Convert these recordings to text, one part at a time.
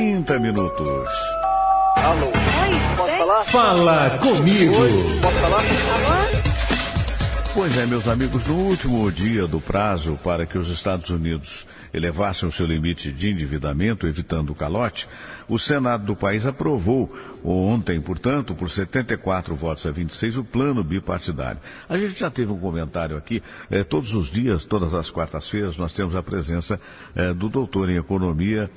30 minutos. Alô? Oi, posso falar? Fala comigo! Oi, posso falar? Alô? Pois é, meus amigos, no último dia do prazo para que os Estados Unidos elevassem o seu limite de endividamento, evitando o calote, o Senado do país aprovou ontem, portanto, por 74 votos a 26, o plano bipartidário. A gente já teve um comentário aqui, todos os dias, todas as quartas-feiras, nós temos a presença do doutor em economia,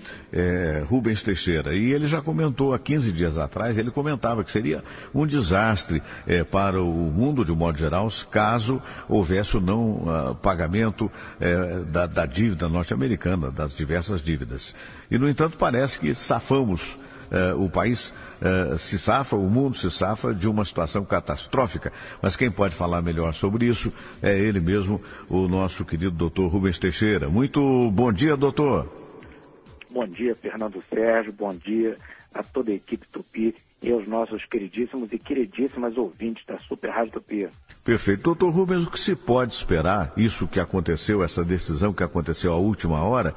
Rubens Teixeira. E ele já comentou há 15 dias atrás, ele comentava que seria um desastre para o mundo de um modo geral, caso houvesse o não pagamento da dívida norte-americana, das diversas dívidas. E, no entanto, parece que safamos, o país se safa, o mundo se safa de uma situação catastrófica. Mas quem pode falar melhor sobre isso é ele mesmo, o nosso querido doutor Rubens Teixeira. Muito bom dia, doutor. Bom dia, Fernando Sérgio, bom dia a toda a equipe Tupi e aos nossos queridíssimos e queridíssimas ouvintes da Super Rádio Tupi. Perfeito. Doutor Rubens, o que se pode esperar, isso que aconteceu, essa decisão que aconteceu à última hora,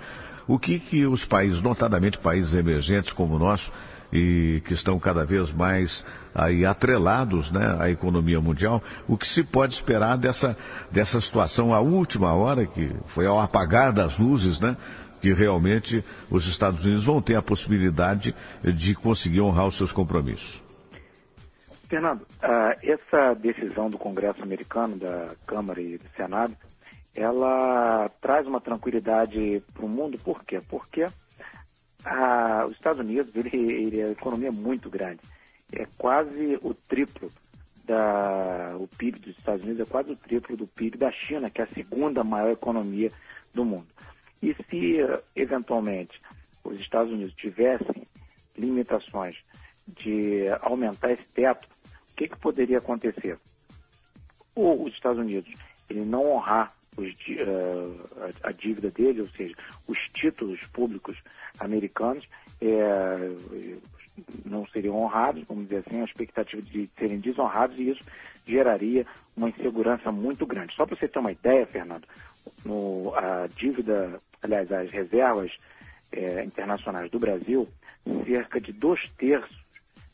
o que os países, notadamente países emergentes como o nosso, e que estão cada vez mais aí atrelados, né, à economia mundial, o que se pode esperar dessa situação à última hora, que foi ao apagar das luzes, né, que realmente os Estados Unidos vão ter a possibilidade de conseguir honrar os seus compromissos? Fernando, essa decisão do Congresso americano, da Câmara e do Senado, ela traz uma tranquilidade para o mundo. Por quê? Porque os Estados Unidos, ele é uma economia muito grande. É quase o triplo o PIB dos Estados Unidos é quase o triplo do PIB da China, que é a segunda maior economia do mundo. E se, eventualmente, os Estados Unidos tivessem limitações de aumentar esse teto, o que poderia acontecer? Ou os Estados Unidos ele não honrar a dívida dele, ou seja, os títulos públicos americanos não seriam honrados, vamos dizer assim, a expectativa de serem desonrados, e isso geraria uma insegurança muito grande. Só para você ter uma ideia, Fernando, a dívida, aliás, as reservas internacionais do Brasil, cerca de 2/3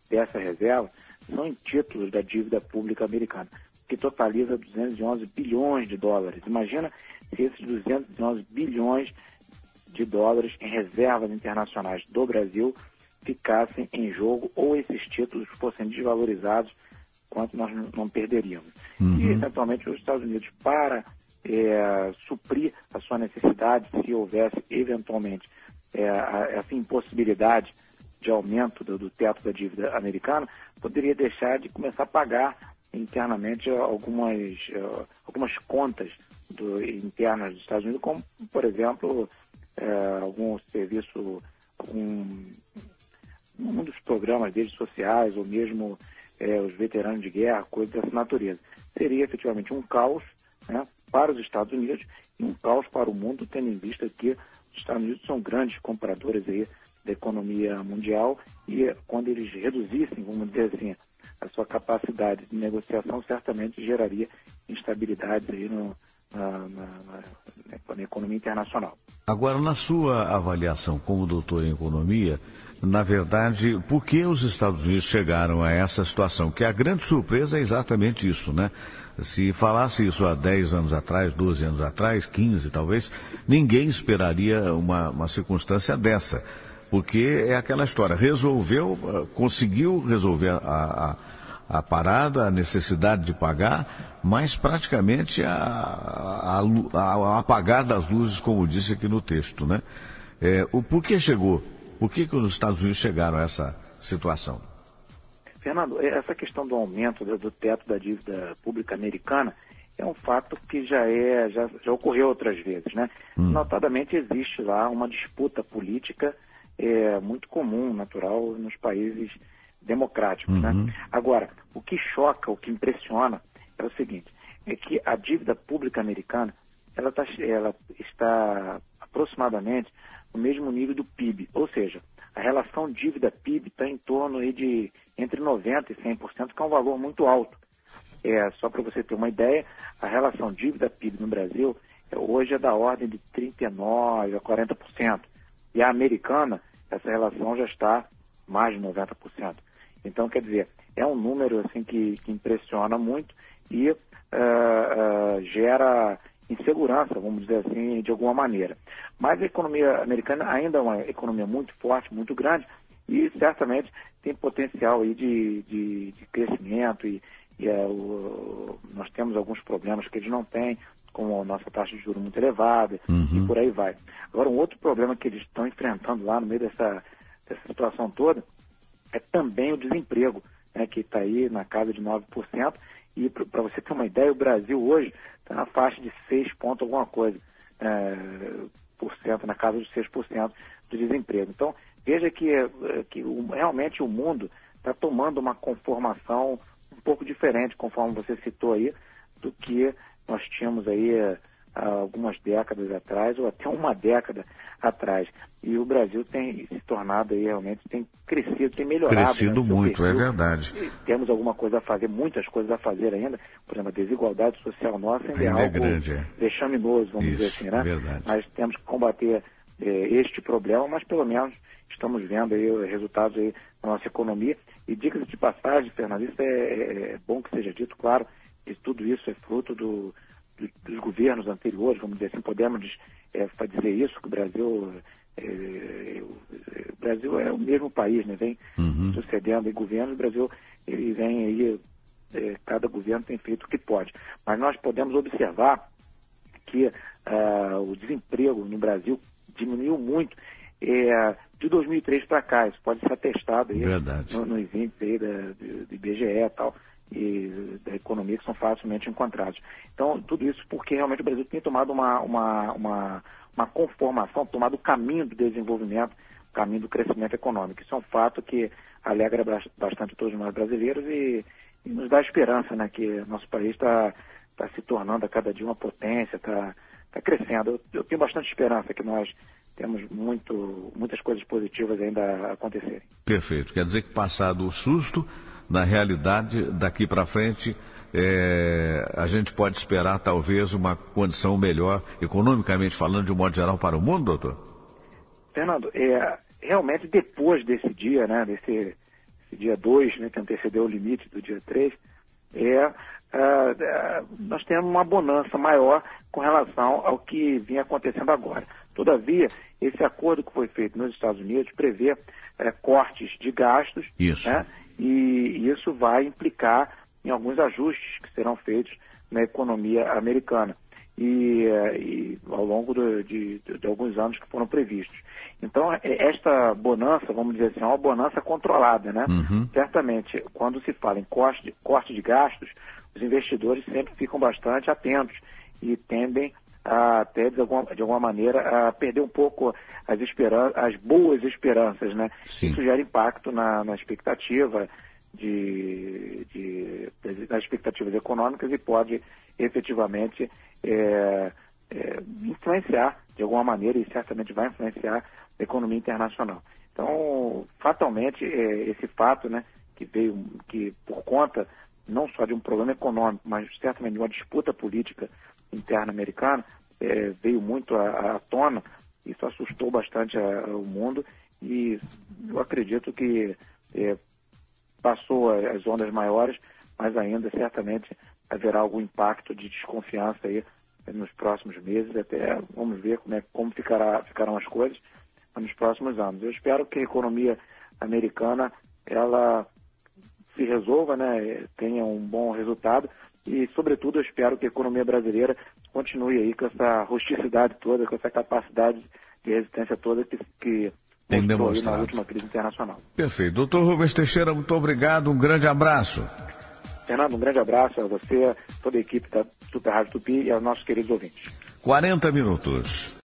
dessa reserva são em títulos da dívida pública americana, que totaliza 211 bilhões de dólares. Imagina se esses 211 bilhões de dólares em reservas internacionais do Brasil ficassem em jogo, ou esses títulos fossem desvalorizados, quanto nós não perderíamos. E, eventualmente, os Estados Unidos, para suprir a sua necessidade, se houvesse, eventualmente, essa impossibilidade de aumento do teto da dívida americana, poderia deixar de começar a pagar internamente algumas contas internas dos Estados Unidos, como, por exemplo, algum serviço, um dos programas deles sociais, ou mesmo os veteranos de guerra, coisas dessa natureza. Seria efetivamente um caos, né, para os Estados Unidos e um caos para o mundo, tendo em vista que os Estados Unidos são grandes compradores aí da economia mundial, e quando eles reduzissem, vamos dizer assim, a sua capacidade de negociação, certamente geraria instabilidades aí na economia internacional. Agora, na sua avaliação como doutor em economia, na verdade, por que os Estados Unidos chegaram a essa situação? Que a grande surpresa é exatamente isso, né? Se falasse isso há 10 anos atrás, 12 anos atrás, 15 talvez, ninguém esperaria uma circunstância dessa. Porque é aquela história, conseguiu resolver a parada, a necessidade de pagar, mas praticamente a apagar das luzes, como disse aqui no texto, né? Por que chegou? Por que os Estados Unidos chegaram a essa situação? Fernando, essa questão do aumento do teto da dívida pública americana é um fato que já ocorreu outras vezes, né? Notadamente existe lá uma disputa política muito comum, natural, nos países democráticos, né? Agora, o que choca, o que impressiona é o seguinte, é que a dívida pública americana, ela está aproximadamente no mesmo nível do PIB, ou seja, a relação dívida-PIB está em torno aí de entre 90% e 100%, que é um valor muito alto. Só para você ter uma ideia, a relação dívida-PIB no Brasil hoje é da ordem de 39% a 40%. E a americana essa relação já está mais de 90%. Então, quer dizer, é um número assim, que impressiona muito e gera insegurança, vamos dizer assim, de alguma maneira. Mas a economia americana ainda é uma economia muito forte, muito grande, e certamente tem potencial aí de crescimento, nós temos alguns problemas que eles não têm, como a nossa taxa de juros muito elevada, e por aí vai. Agora, um outro problema que eles estão enfrentando lá no meio dessa situação toda é também o desemprego, né, que está aí na casa de 9%, e para você ter uma ideia, o Brasil hoje está na faixa de 6 pontos alguma coisa, na casa de 6% do desemprego. Então, veja que realmente o mundo está tomando uma conformação um pouco diferente, conforme você citou aí, do que nós tínhamos aí há algumas décadas atrás, ou até uma década atrás. E o Brasil tem se tornado aí, realmente, tem crescido, tem melhorado. Crescido muito, é verdade. Temos alguma coisa a fazer, muitas coisas a fazer ainda. Por exemplo, a desigualdade social nossa ainda é algo grande, vexaminoso, vamos dizer assim, né? Verdade. Mas temos que combater este problema, mas pelo menos estamos vendo aí os resultados aí na nossa economia. E dicas de passagem, Fernando, isso é bom que seja dito, claro, que tudo isso é fruto dos governos anteriores, vamos dizer assim, podemos dizer isso, que o Brasil é o mesmo país, né? Vem sucedendo em governos, o Brasil ele vem aí, cada governo tem feito o que pode. Mas nós podemos observar que o desemprego no Brasil diminuiu muito de 2003 para cá. Isso pode ser atestado aí nos índices aí do IBGE e tal, e da economia, que são facilmente encontrados. Então, tudo isso porque realmente o Brasil tem tomado uma conformação, tomado o caminho do desenvolvimento, o caminho do crescimento econômico. Isso é um fato que alegra bastante todos nós brasileiros e nos dá esperança, né, que nosso país está se tornando a cada dia uma potência, está crescendo. Eu tenho bastante esperança que nós temos muitas coisas positivas ainda a acontecerem. Perfeito. Quer dizer que, passado o susto, na realidade, daqui para frente, a gente pode esperar talvez uma condição melhor, economicamente falando, de um modo geral, para o mundo, doutor? Fernando, realmente depois desse dia, né, desse dia 2, né, que antecedeu o limite do dia 3, nós temos uma bonança maior com relação ao que vinha acontecendo agora. Todavia, esse acordo que foi feito nos Estados Unidos prevê cortes de gastos, né, e isso vai implicar em alguns ajustes que serão feitos na economia americana e ao longo de alguns anos que foram previstos. Então, esta bonança, vamos dizer assim, é uma bonança controlada, né? Certamente, quando se fala em corte de gastos, os investidores sempre ficam bastante atentos e tendem até, de alguma maneira, a perder um pouco as boas esperanças, né? Sim. Isso gera impacto na expectativa nas expectativas econômicas e pode efetivamente influenciar de alguma maneira, e certamente vai influenciar a economia internacional. Então, fatalmente, esse fato, né, que por conta não só de um problema econômico, mas certamente de uma disputa política interna americana, veio muito à tona. Isso assustou bastante o mundo e eu acredito que passou as ondas maiores, mas ainda certamente haverá algum impacto de desconfiança aí nos próximos meses, até vamos ver como ficarão as coisas nos próximos anos. Eu espero que a economia americana ela se resolva, né, tenha um bom resultado e, sobretudo, eu espero que a economia brasileira continue aí com essa rusticidade toda, com essa capacidade de resistência toda que tem demonstrado aí na última crise internacional. Perfeito. Doutor Rubens Teixeira, muito obrigado, um grande abraço. Fernando, um grande abraço a você, toda a equipe da Super Rádio Tupi e aos nossos queridos ouvintes. 40 minutos.